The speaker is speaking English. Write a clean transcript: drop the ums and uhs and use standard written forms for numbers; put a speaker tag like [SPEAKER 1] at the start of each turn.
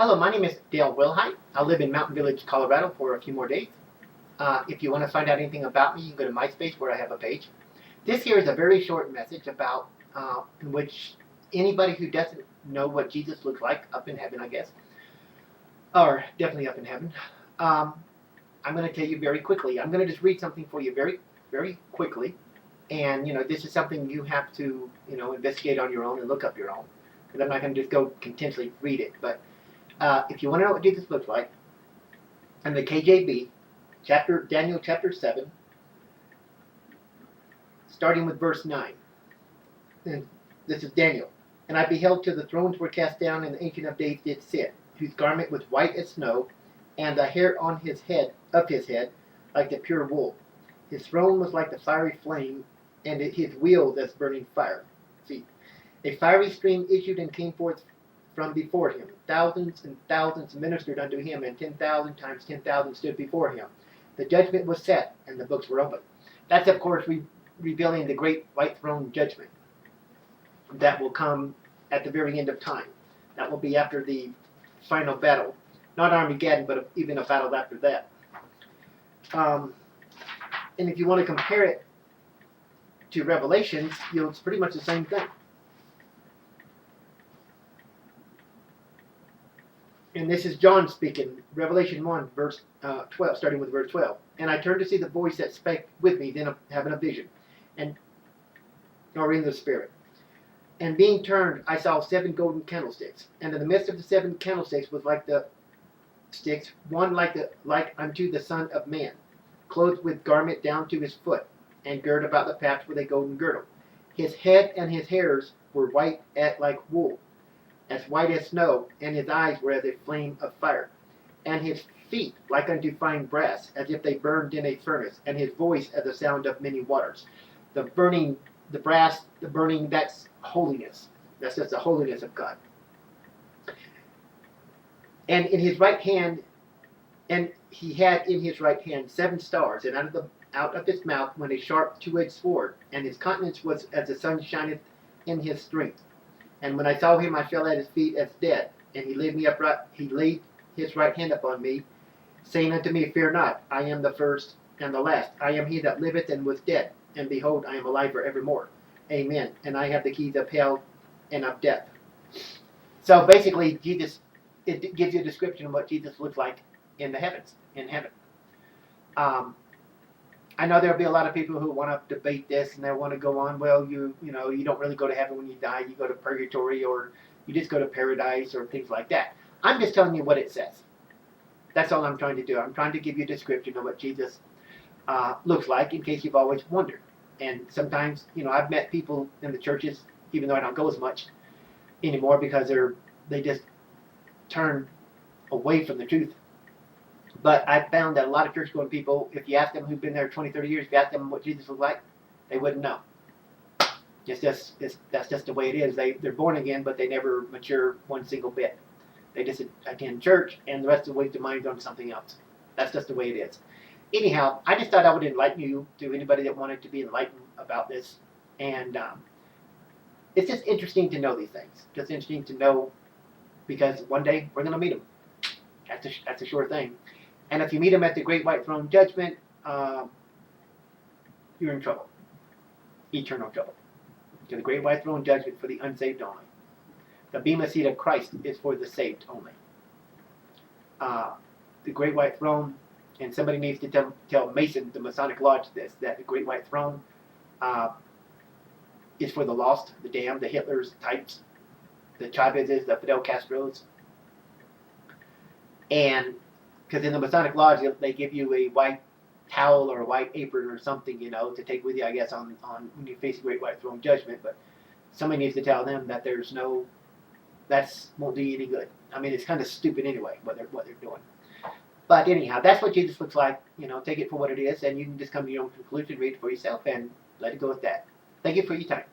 [SPEAKER 1] Hello, my name is Dale Wilhite. I live in Mountain Village, Colorado for a few more days. If you want to find out anything about me, you can go to MySpace where I have a page. This here is a very short message about in which anybody who doesn't know what Jesus looks like up in heaven, I guess, or definitely up in heaven, um, I'm going to tell you very quickly. I'm going to just read something for you very, very quickly. And, this is something you have to, investigate on your own and look up your own. Because I'm not going to just go continuously read it. But if you want to know what Jesus looks like, in the KJV, Daniel chapter 7, starting with verse 9. And this is Daniel. And I beheld till the thrones were cast down, and the Ancient of Days did sit, whose garment was white as snow, and the hair on his head, like the pure wool. His throne was like the fiery flame, and his wheels as burning fire. See, a fiery stream issued and came forth from before him. Thousands and thousands ministered unto him, and 10,000 times 10,000 stood before him. The judgment was set, and the books were opened. That's, of course, revealing the great white throne judgment that will come at the very end of time. That will be after the final battle. Not Armageddon, but even a battle after that. And if you want to compare it to Revelations, it's pretty much the same thing. And this is John speaking, Revelation 1, verse 12, starting with verse 12. And I turned to see the voice that spake with me, then having a vision, or in the Spirit. And being turned, I saw 7 golden candlesticks. And in the midst of the 7 candlesticks was like the sticks, one like unto the Son of Man, clothed with garment down to his foot, and girt about the paps with a golden girdle. His head and his hairs were white like wool, as white as snow, and his eyes were as a flame of fire, and his feet like unto fine brass, as if they burned in a furnace, and his voice as the sound of many waters. The burning, the brass, the burning, that's holiness. That's just the holiness of God. And in his right hand, and he had in his right hand 7 stars, and out of his mouth went a sharp 2-edged sword, and his countenance was as the sun shineth in his strength. And when I saw him, I fell at his feet as dead. And he laid me upright. He laid his right hand upon me, saying unto me, Fear not, I am the first and the last. I am he that liveth and was dead, and behold, I am alive for evermore. Amen. And I have the keys of hell and of death. So basically, it gives you a description of what Jesus looks like in the heavens, in heaven. I know there'll be a lot of people who want to debate this, and they want to go on, well, you don't really go to heaven when you die. You go to purgatory, or you just go to paradise, or things like that. I'm just telling you what it says. That's all I'm trying to do. I'm trying to give you a description of what Jesus looks like, in case you've always wondered. And sometimes, I've met people in the churches, even though I don't go as much anymore, because they just turn away from the truth. But I found that a lot of church-going people, if you ask them who've been there 20, 30 years, if you ask them what Jesus looked like, they wouldn't know. That's just the way it is. They're born again, but they never mature one single bit. They just attend church, and the rest of the week their mind's on something else. That's just the way it is. Anyhow, I just thought I would enlighten you, to anybody that wanted to be enlightened about this. And it's just interesting to know these things. Just interesting to know, because one day we're going to meet them. That's a sure thing. And if you meet him at the Great White Throne Judgment, you're in trouble. Eternal trouble. To the Great White Throne Judgment for the unsaved only. The Bema Seat of Christ is for the saved only. The Great White Throne, and somebody needs to tell Mason, the Masonic Lodge, this, that the Great White Throne is for the lost, the damned, the Hitlers, types, the Chavezes, the Fidel Castros. And because in the Masonic Lodge, they give you a white towel or a white apron or something, to take with you, I guess, on when you face the Great White Throne Judgment. But somebody needs to tell them that that won't do you any good. I mean, it's kind of stupid anyway, what they're doing. But anyhow, that's what Jesus looks like. Take it for what it is, and you can just come to your own conclusion, read it for yourself, and let it go with that. Thank you for your time.